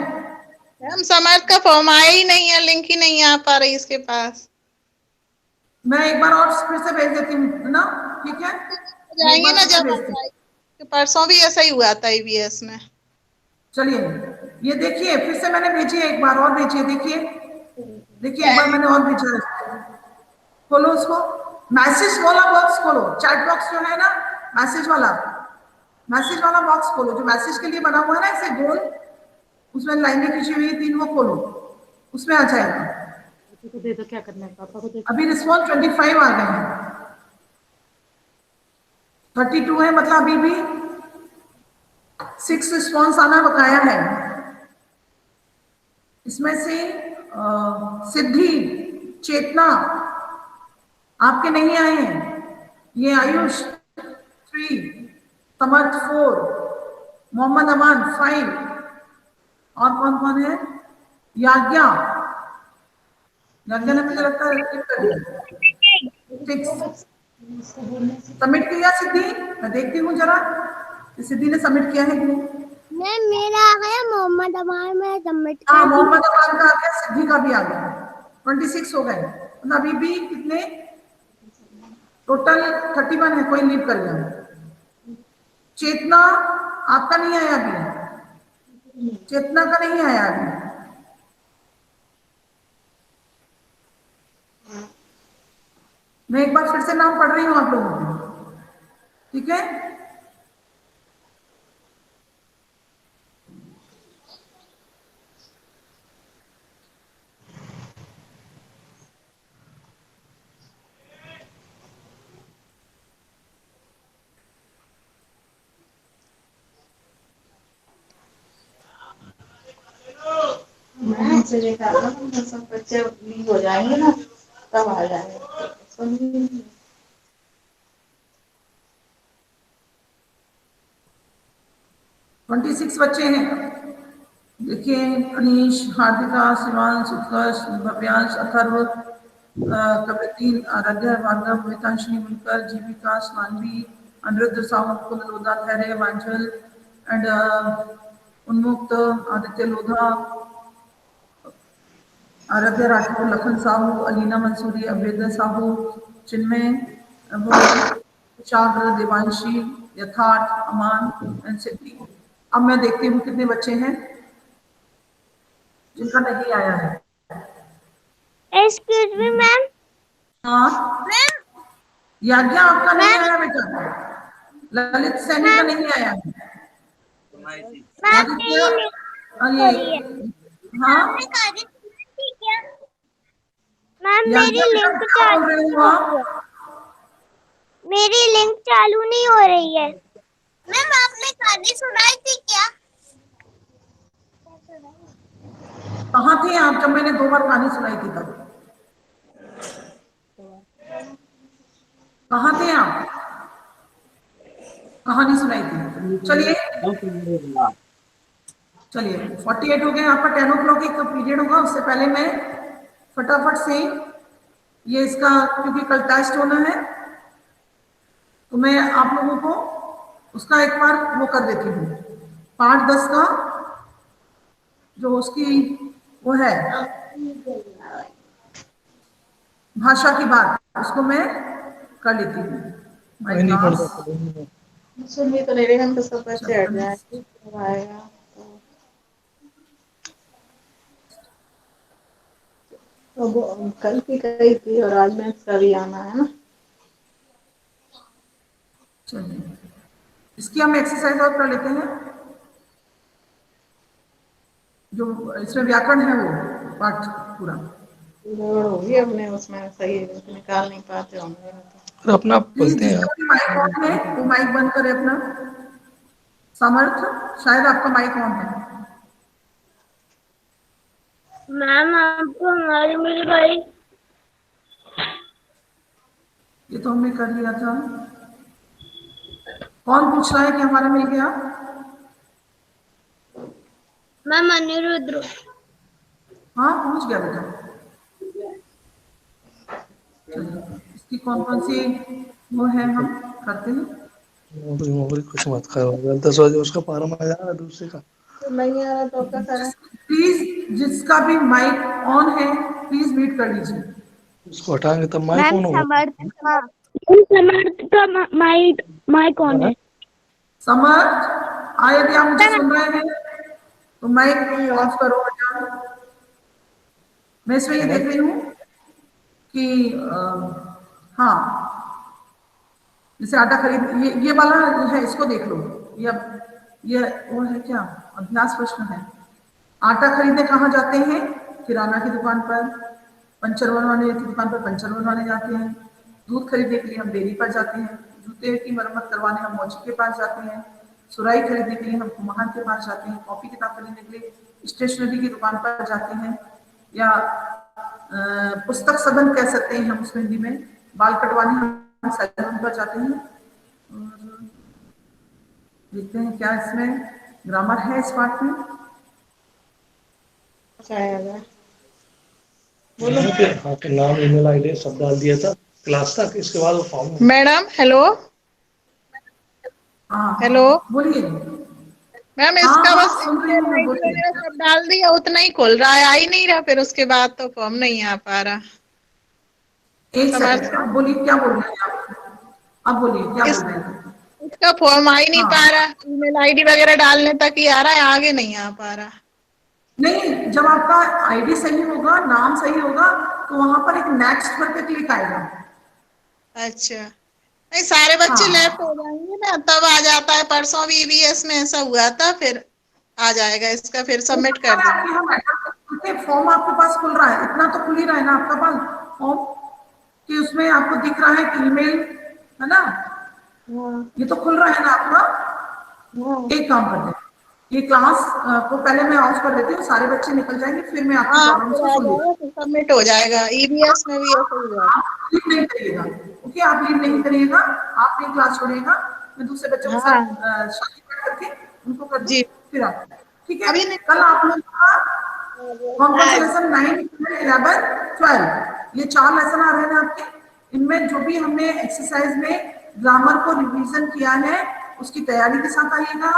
S5: मैम समर्थ का फॉर्म आया ही नहीं है, लिंक ही नहीं आ पा रही इसके पास।
S1: मैं एक बार और फिर से भेज देती हूँ ना, ठीक है?
S5: जाएंगे ना जब
S1: भेजती हूँ।
S5: परसों भी ऐसा ही हुआ था ईवीएस में।
S1: चलिए ये देखिए, फिर से मैंने भेजी है, एक बार और भेजी है, देखिए देखिए, एक बार मैंने और भेजा है। खोलो उसको, मैसेज वाला बॉक्स खोलो, चैट बॉक्स जो है ना, मैसेज वाला बॉक्स खोलो, जो मैसेज के लिए बना हुआ है ना ऐसे गोल, उसमें लाइनें खींची हुई 3, वो खोलो, उसमें आ जाएगा।
S5: तो दे दो, क्या करना है पापा को दे।
S1: अभी रिस्पॉन्स 25 आ गए हैं, 32 है, मतलब अभी भी 6 रिस्पॉन्स आना बकाया है। इसमें से सिद्धि, चेतना आपके नहीं आए हैं। ये आयुष 3, समर्थ 4, मोहम्मद अमान 5, और कौन कौन है? याज्ञा ने मुझे लगता है क्लिक कर दिया। 6 सबमिट किया सिद्धि, मैं देखती हूँ जरा सिद्धि ने सबमिट किया है कि नहीं।
S2: मैम मेरा आ गया, मोहम्मद अमान में सबमिट
S1: हाँ,
S2: कर दी।
S1: मोहम्मद अमान का आ गया, सिद्धि का भी आ गया, 26 हो गए। मतलब अभी भी कितने टोटल? 31 है, कोई लीव कर गया। चेतना आपका नहीं आया अभी, चेतना का नहीं आया अभी। मैं एक बार फिर से नाम पढ़ रही हूँ आप लोगों को, ठीक है?
S5: से निकालना, सब बच्चे लीव हो जाएंगे ना तब आ जाएंगे।
S1: 26 बच्चे हैं, देखिए, अनीश, हार्दिका, शिवांश, उत्कर्ष, भव्यांश, अथर्व, कवितीन, आराध्या, भार्गव, वेतांशनी, मुनकर, जीविका, स्वानवी, अनिरुद्ध, साहू, कुल लोधा, धैर्य, वांचल एंड उन्मुक्त, आदित्य लोधा, आराध्या राठौर, लखन साहू, अलीना मंसूरी, अभेद्य साहू, चिन्मय, चाग्र, देवांशी, यथार्थ, अमान एंड सिद्धि। अब मैं देखती हूँ कितने बच्चे हैं जिनका नहीं आया है।
S2: एक्सक्यूज मी मैम,
S1: हाँ, याज्ञा आपका नहीं आया बेटा, ललित सैनी का नहीं आया है। आदित्य, ये हाँ,
S2: ठीक है मैम,
S1: याज्ञा
S2: मेरी
S1: बेटा
S2: लिंक
S1: क्या बोल रहे हो आप?
S2: मेरी लिंक चालू नहीं हो रही है। मैम आपने कहानी सुनाई थी क्या?
S1: कहाँ थे आप जब मैंने 2 बार कहानी सुनाई थी? तब कहाँ थे आप? कहानी सुनाई थी। चलिए 48 हो गए। आपका 10 o'clock एक पीरियड होगा, उससे पहले मैं फटाफट से ये इसका, क्योंकि कल टेस्ट होना है तो मैं आप लोगों को उसका एक बार वो कर देती हूँ। पार्ट 10 का जो उसकी वो है भाषा की बात, उसको मैं कर लेती हूँ। My class
S5: सुन भी तो ले रहे हम तो सब बच्चे हट जाएंगे, कब आएगा तो अब कल की गई थी और आज मैं सभी आना है ना।
S1: चलिए इसकी हम एक्सरसाइज और कर लेते हैं। जो इसमें व्याकरण है वो पाठ पूरा
S5: गड़बड़ होगी अपने उसमें, सही निकाल नहीं पाते होंगे तो।
S6: अपना
S1: प्लीज
S6: बोलते हैं
S1: जिसका भी माइक ऑन है वो माइक बंद करे अपना। सामर्थ, शायद आपका माइक ऑन है।
S3: मैम आपको हमारी मिल गई।
S1: ये तो हमने कर लिया था। कौन पूछ रहा है कि हमारा मिल गया?
S3: मैम अनिरुद्ध।
S1: हाँ पहुंच गया बेटा। चलिए इसकी कौन कौन सी वो है हम करते हैं।
S6: मोबाइल कुछ मत करो, 10 बजे उसका पारा में जा रहा है दूसरे का।
S5: तो नहीं आ रहा तो क्या करें?
S1: प्लीज जिसका भी माइक ऑन है प्लीज म्यूट कर लीजिए।
S6: उसको हटाएंगे तब माइक
S4: मैम
S6: ऑन होगा।
S3: समर्थ का माइक ऑन है।
S1: समर्थ यदि आप मुझे सुन रहे हैं तो माइक ऑफ करो बेटा। मैं इसमें ये देख रही हूँ कि हाँ जैसे आटा खरीद, ये वाला है, इसको देख लो। ये वो है क्या, अभ्यास प्रश्न है। आटा खरीदने कहाँ जाते हैं? किराना की दुकान पर। पंचर बनवाने की दुकान पर पंचर बनवाने जाते हैं। दूध खरीदने के लिए हम डेयरी पर जाते हैं। जूते की मरम्मत करवाने हम मोची के पास जाते हैं। सुराई खरीदने के लिए हम कुम्हार के पास जाते हैं। कॉपी किताब खरीदने के लिए स्टेशनरी की दुकान पर जाते हैं, या पुस्तक सदन कह सकते हैं हम उसमें हिंदी में। बाल कटवाने हम सैलून पर जाते हैं। और देखते हैं क्या इसमें ग्रामर है इस पाठ में।
S6: आपके नाम, ईमेल आईडी सब डाल दिया था क्लास तक, इसके बाद वो फॉर्म।
S5: Madam hello.
S1: हाँ
S5: हेलो
S1: बोलिए।
S5: मैम,
S1: हाँ
S5: इसका
S1: हाँ
S5: बस
S1: सुन रही हूँ मैं, बोलिए।
S5: वगैरह सब डाल दिया, उतना ही खुल रहा है, आ ही नहीं रहा, फिर उसके बाद तो फॉर्म नहीं आ पा रहा।
S1: एक
S5: समझ
S1: सेकंड, अब बोलिए क्या बोल रहे हैं आप? अब बोलिए क्या
S5: इस
S1: बोल रहे हैं?
S5: इसका फॉर्म आ ही नहीं पा
S1: हाँ
S5: रहा, ईमेल आईडी वगैरह डालने तक ही आ रहा है, आगे नहीं आ पा रहा।
S1: नहीं, जब आपका आईडी सही होगा, नाम सही होगा, तो वहां पर एक नेक्स्ट पर क्लिक आएगा।
S5: अच्छा, नहीं सारे बच्चे लेफ्ट
S1: हाँ
S5: हो जाएंगे ना तब आ जाता है। परसों भी ईवीएस में ऐसा हुआ था, फिर आ जाएगा इसका, फिर सबमिट कर देंगे।
S1: फॉर्म आपके पास खुल रहा है, इतना तो खुल ही रहा है ना आपका पास फॉर्म, कि उसमें आपको दिख रहा है कि ईमेल है ना,
S5: हाँ,
S1: ये तो खुल रहा है ना आपका।
S5: हाँ,
S1: एक काम करते हैं, ये क्लास को पहले मैं ऑफ कर देती हूँ, सारे बच्चे निकल जाएंगे, फिर मैं आपकी
S5: हाँ,
S1: प्रॉब्लम
S5: फिर
S1: को
S5: आ
S1: सुन लूँगी।
S5: जाएगा, फिर सबमिट हो जाएगा। ईवीएस में भी ऐसा ही हुआ।
S1: आप लीव नहीं करिएगा, ओके? आप लीव नहीं करिएगा, आप नहीं क्लास छोड़िएगा। मैं दूसरे बच्चों के
S5: हाँ
S1: साथ शादी करके उनको कर दूं,
S5: जी,
S1: फिर आप, ठीक है?
S5: अभी नहीं।
S1: कल आप लोगों का कौन कौन से लेसन 9, 11, 12 ये 4 लेसन आ रहे हैं आपके। इनमें जो भी हमने एक्सरसाइज में ग्रामर को रिवीजन किया है उसकी तैयारी के साथ आइएगा।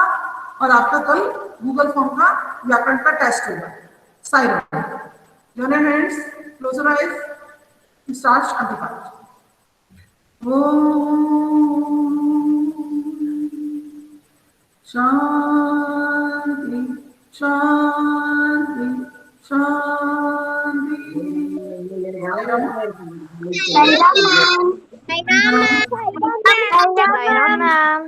S1: और आपका कल गूगल फॉर्म का व्याकरण का टेस्ट होगा। साइरा your hands, close your eyes, start shanti path. ओम शांति शांति शांति।
S4: मैम